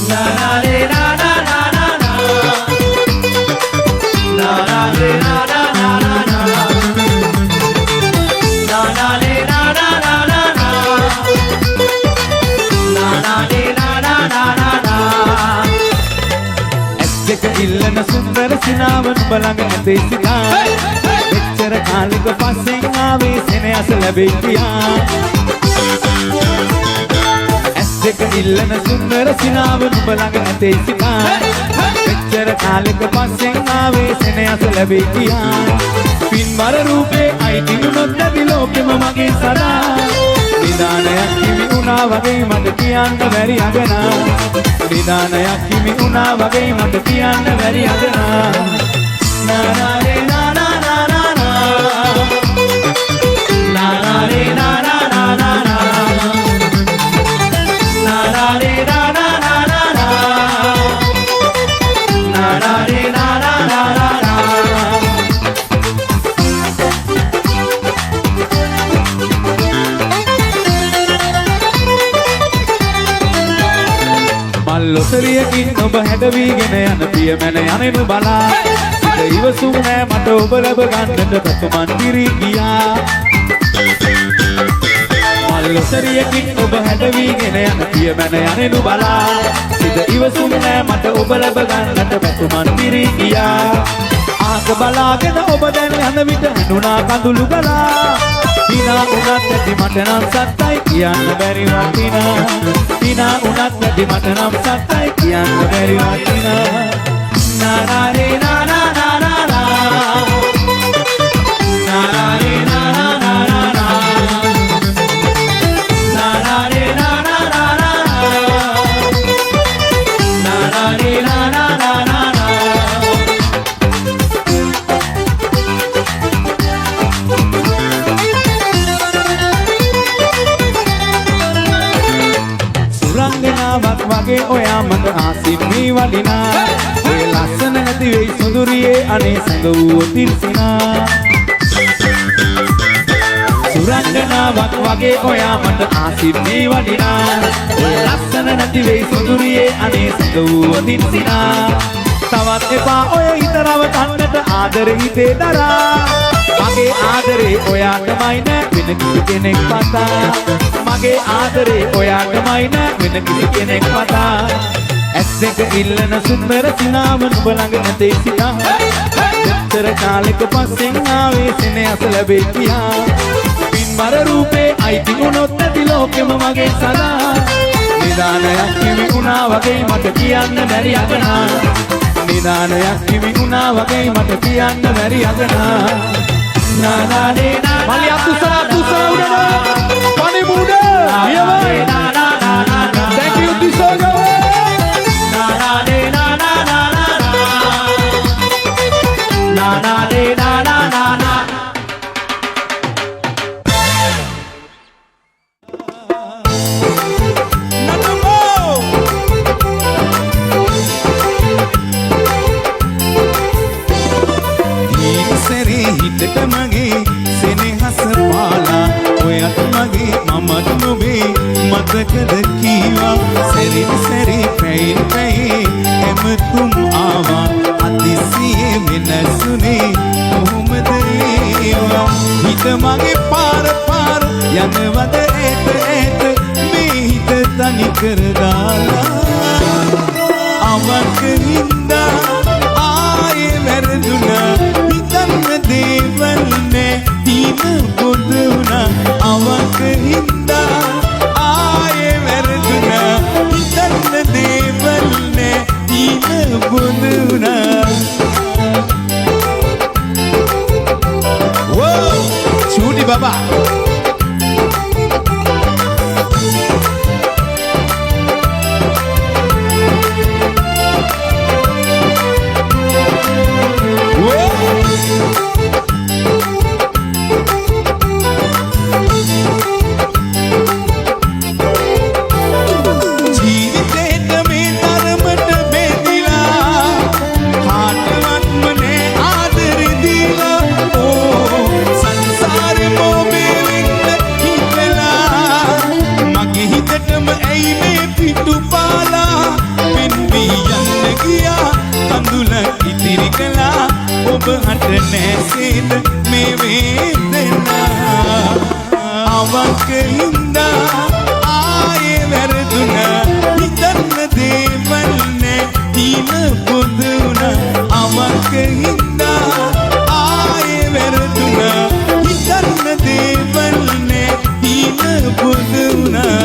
La la le la la la la la. La la le la la la la la. La la le la la la la la. La la le la la la la la. එක්ක ඉල්ලන සුන්දර සිනාවන් බලඟ ඇතේ සිතා. මෙච්චර කාලෙක පස්සෙන් ආවේ සෙනෙහස ලැබෙයි කියා. දෙක ඉල්ලන සුන්දර සිනාවන් බලඟ ඇතේ සිතා. මෙච්චර කාලෙක පස්සෙන් ආවේ සෙනෙහස ලැබෙයි කියා. පින්වර රූපේ අයිතිනුනොත් නැති ලෝකෙම මගේ සදා. නිදානයක් හිමි වුණා වගේ මට කියන්න බැරි අගනා. නිදානයක් හිමි වුණා වගේ මට කියන්න බැරි අගනා. නා නා රේ නා නා නා නා නා. නා නා රේ නා නා නා නා නා. Na na re na na na na na. Na na re na na na na na. මල්ලොතරියකින් ඔබ හැඩවීගෙන යන පියමැන යනෙනු බලා. සිත ඉවසුම් නෑ මට ඔබ ලැබ ගන්නට පැතුමන් පිරී ගියා. ලොතරියකින් ඔබ හැඩවීගෙන යන පියමැන යනෙනු බලා. සිත ඉවසුම් නෑ මට ඔබ ලැබ ගන්නට පැතුමන් පිරී ගියා. ආක බලාගෙන ඔබ දැන් යන විට හැඬුණා කඳුළු ගලා. හිනා උනත් නැති මට නම් සත්තයි කියන්න බැරි වටිනා. හිනා උනත් නැති මට නම් සත්තයි කියන්න බැරි වටිනා. නා නා රේ නා නා නා නා නා. නා නා රේ නා නා නා නා නා. සුරංගනාවක් වගේ ඔයා මට ආසින් මේ වඩිනා. ඔය ලස්සන නැති වෙයි සුඳුරියේ අනේ සැඟ වූ තිරසිනා. සුරංගනාවක් වගේ ඔයා මට ආසින් මේ වඩිනා. ඔය ලස්සන නැති වෙයි සුඳුරියේ අනේ සැඟ වූ තිරසිනා. තවත් එපා ඔය හිතරව කන්නට ආදර හිතේ දරා. මගේ ආදරේ ඔයාටමයි නෑ වෙන කිසි කෙනෙක් පතා. මගේ ආදරේ ඔයාටමයි නෑ වෙන කිසි කෙනෙක් පතා. ඇස් දෙක ඉල්ලන සුන්දර සිනාවන් ඔබ ළඟ නැතේ සිතා. මෙච්චර කාලෙක පස්සෙන් ආවේ සෙනෙහස ලැබෙයි කියා. පින්වර රූපේ අයිති වුණොත් නැති ලෝකෙම මගේ සදා. නිදානයක් හිමි වුණා වගේ මට කියන්න බැරි අගනා. නිදානයක් හිමි වුණා වගේ මට කියන්න බැරි අගනා. Na na de na. Mali atusara udah. Pani muda. Iya bang. Na na na na na. Thank you Tisoga. Na na de na na na na na. Na na de na na na na. මතකද කීවා සැරින් සැරේ පැයින් පැයේ එමතුම් ආවා. අතිසියේ වෙනසුනේ කොහොමද ඒවා. හිත මගේ පාර පාර යනවද ඒත ඒත මේ හිත තනි කර දාලා. අවක හින්දා ආයේ වැරදුනා. හිතන්න දේවල් නෑ හිම පොද වුණා. අවක හින්දා Chudi Baba. වී යන්න ගියා කඳුල ඉතිරි කළා ඔබ හට නැසෙද මේ වේදනා අවක හින්දා ආයේ වැරදුනා හිතන්න දේවල් නැතින පොදුනා අවක හින්දා ආයේ වැරදුනා හිතන්න දේවල් නැතින පොදුනා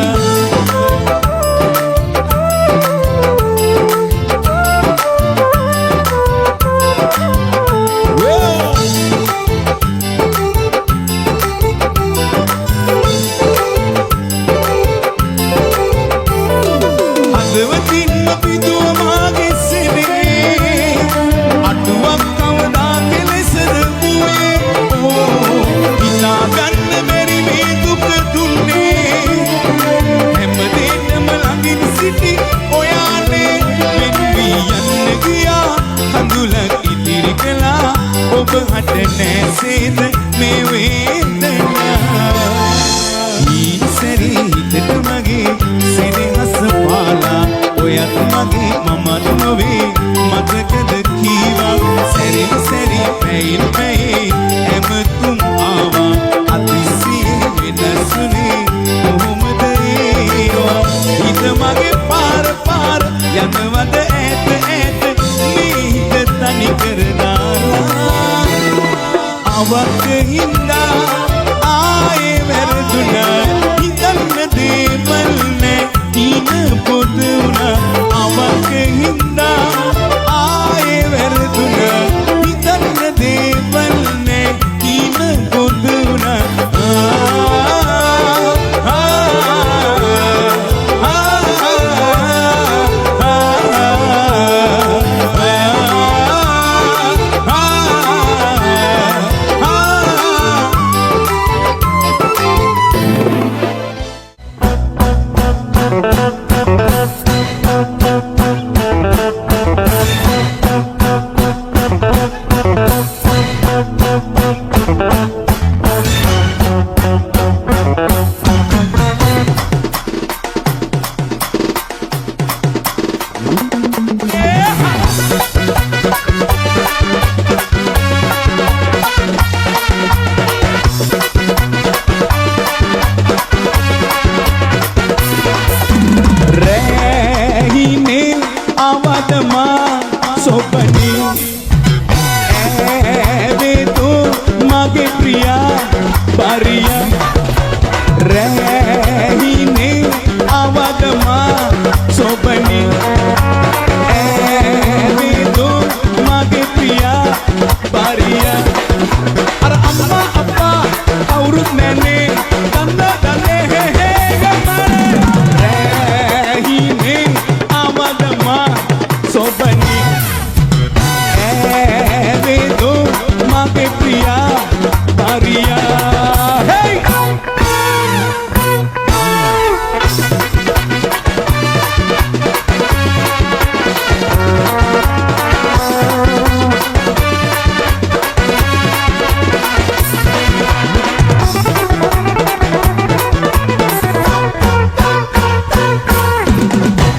ඔබ හට නැසෙද මේ වේදනා ඊසරේ හිතට මගේ සෙනෙහස පාලා ඔයත් මගේ මමත් නොවේ මතකද කීවා සැරින් සැරි පැයින් පැයි හැමතුම් ආවා අතිසියේ වෙනසුනේ කොහොමද ඒවා හිත මගේ පාර පාර යනවද ඈත ඈත මේ හිත තනි කරදාලා අවක හින්දා ආයේ වැරදුනා හිතන්න දේවල් නැතින පොදුනා අවක හින්දා ආයේ වැරදුනා හිතන්න දේවල් නැතින පොදුනා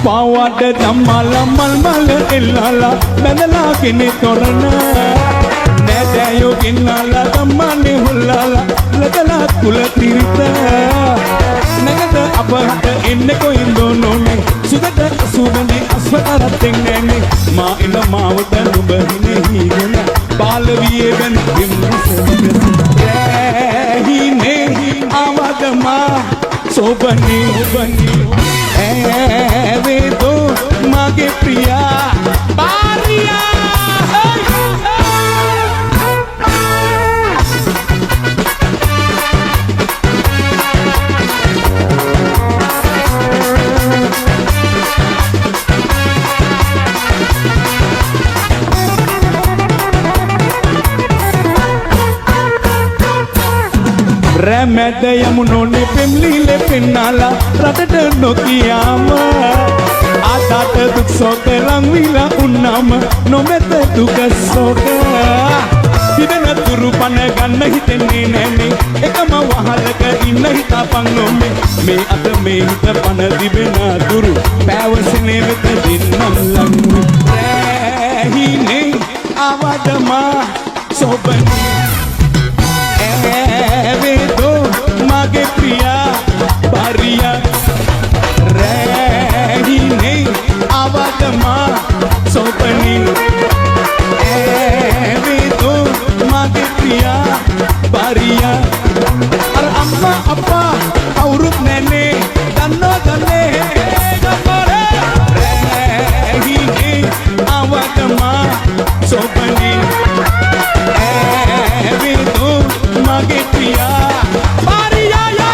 පාවඩ ධම්මලා මල්මල එල්ලලා බැඳලා කෙනෙ තොරණ නැදයෝ ගෙන්නලා ධම්මනේ හොල්ලලා ලදලා කුල තිරිත නැගද අපහට එන්නේ කොයින්දෝ නොනේ සුගත සුගඳි අස්වතරත් එන්නේ මා එන මාවත නුඹ හිනෙහිගෙන බාලවියේ වෙන හිනේ ආවදමා සෝබනි वे तो मागे प्रिया बारिया රැමැද යමුනෝනේ පෙම්ලිලේ පෙන්නාලා රටට නොකියාම ආතත දුක් සෝක ලං විලා උන්නාම නොමෙත දුක සෝක පිරෙන තුරු පන ගන්න හිතෙන්නේ නෑනේ එකම වහලක ඉන්න හිතාපන් නොමේ මේ අත මේ හිත පන දිවෙන තුරු පැවසෙනේ වෙත දින්නම් ලඟු රැහිනේ අවදමා සොබනේ ඇවේදෝ මගේ Priya බරියා රැහිනේ අවදමා සොබනේ mage priya bariya ar amma appa awrut nene danno danne gamare rehi awadama sobani evidu mage priya bariya ya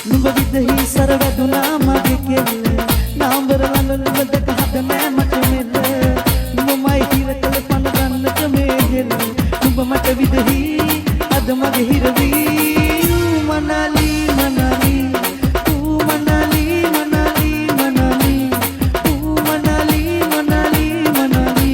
Nuba bidahi sarva duna mage kelle මොකද මගේ හිරවි මනාලි මනාලි ඌ මනාලි මනාලි මනාලි ඌ මනාලි මනාලි මනාලි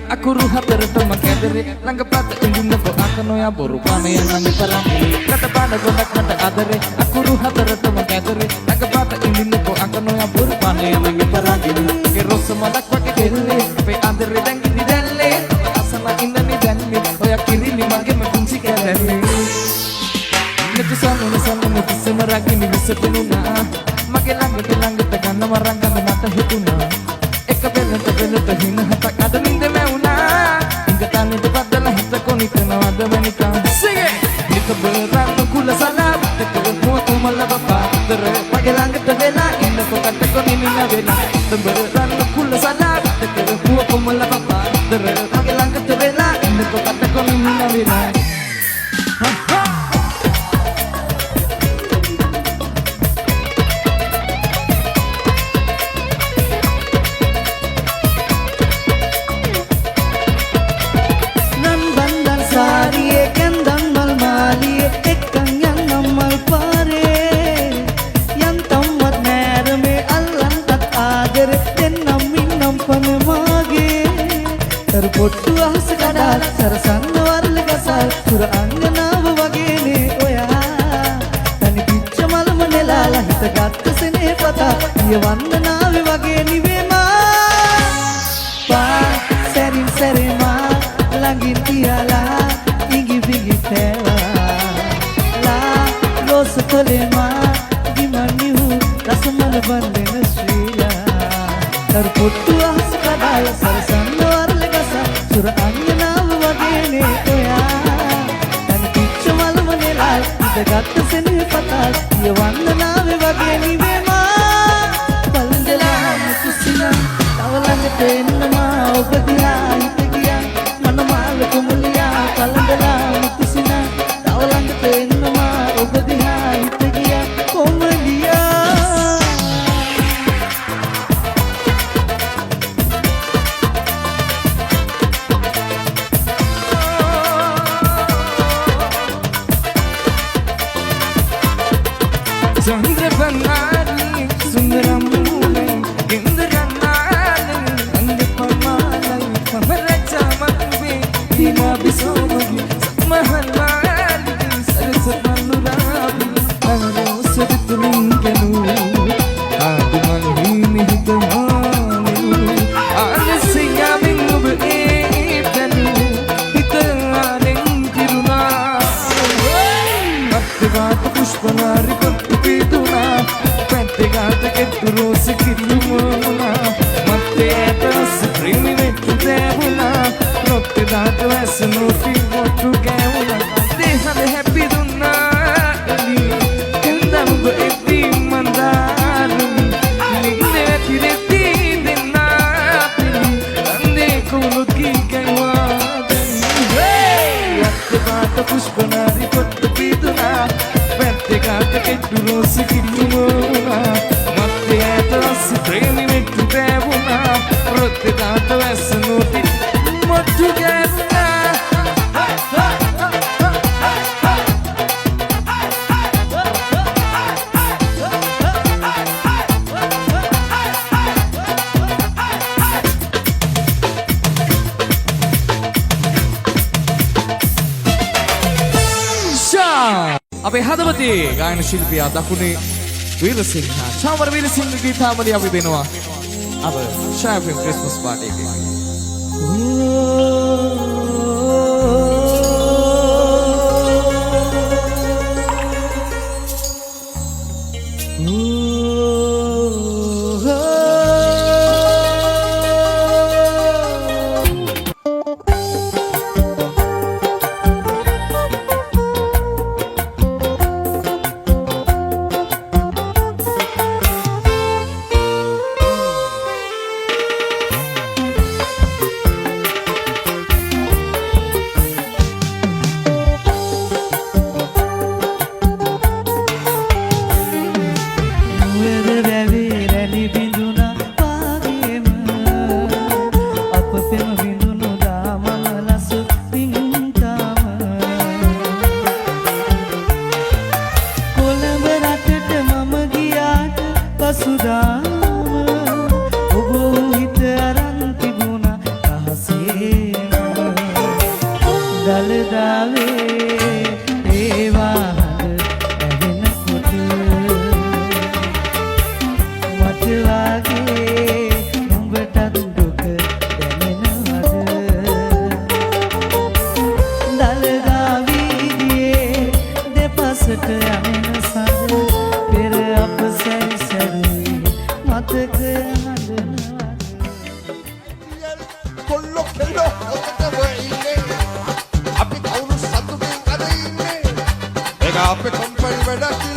Aku ruhat terus mengkede ඇතරේ ළඟපත ඉඳින්නකෝ අකනෝයා බොරු කණේ නංගි පරංගි කට බාන ගොඩක් මට අදරේ අකුරු හතරටම කැදරේ ළඟපත ඉඳින්නකෝ අකනෝයා බොරු කණේ නංගි පරංගි ඒ රොස්ස මලක් වගේ දෙල්ලේ අපේ අදරේ දැංගිලි දැල්ලේ අසම ඉන්නනේ දැන්නේ ඔය කිරිලි මගේම කුංචි කැලන්නේ Nagkasama kisama ragin ni bisa pinuna Makilangat gana marang gana mata hituna Ekabelan tabela hinahatak ada ninde meuna Hingga tani dapat dalam hita ko nito na wada manika Sige! Nito berang ng kula salab Teka mo ako malababa Tere makilangat tabela ina ko kanta ko nininabela Nito berang ng kula salab Teka mo ako malababa Tere makilangat tabela ina ko kanta ko nininabela Ha ha! Terpottu ahas kadal sarasanna warle gasal sura anganawa wagene oya tani pichcha malama nelala hita gatta sene pata iya wandanawe wage niwema pa serin serema langin tiyala ingi bingi tewa la losa tolema gimanihu rasamala bandena srila terpottu ahas kadal sarasanna Sura anganawa wagene oya Tani pichcha malama nelal Ita gatta sene patal Iya wandanawe wage niwema Palandela mutusina Tawalangata ennama obadiya hitagiya Manamala kumuliya Palandela mutusina Tawalangata ennama obadiya hitagiya Komaliya Chandrapanari sundaramulai indranalu angapamalu pamarachamanve dina bisomagi samahalali sarasapalurabi arosaditulinganu adumanhini hitamanu alasiyaminu beetanu hitanengiruna Attivata pushpanari Pituna, pentegata che tu rosi che lumona Matte etasi primi mettu devula Notte dato essa noti votu gevula Deha de happy dunna Kendam go etti mandaru Ninde tireti dinna Ande kulu ki kaiwa Attivata pushpanari kottu pituna Pentegata che tu rosi che lumona Matte etasi premi mettu devuna Rotte dato essa noti votu gevula අපේ හදවතේ ගායන ශිල්පියා දකුණේ වීරසිංහ චාමර වීරසිංහ ගීතාවලිය අපි දෙනවා අප ෂාෆින් Christmas party එකේ දලදාවේ ඒවා හඳ ඇහෙනකොට මට වාගේ උඹටත් දුක දැනෙනවද දලදා වීදියේ දෙපසට යන සඳ පෙර අප සැරිසරුවේ මතක හඳනවා කොල්ලෝ කෙල්ලෝ ඔතට වෙන්නේ අපි කවුරු සතුටින් අද ඉන්නේ ඒක අපේ කම්පැනි වැඩක්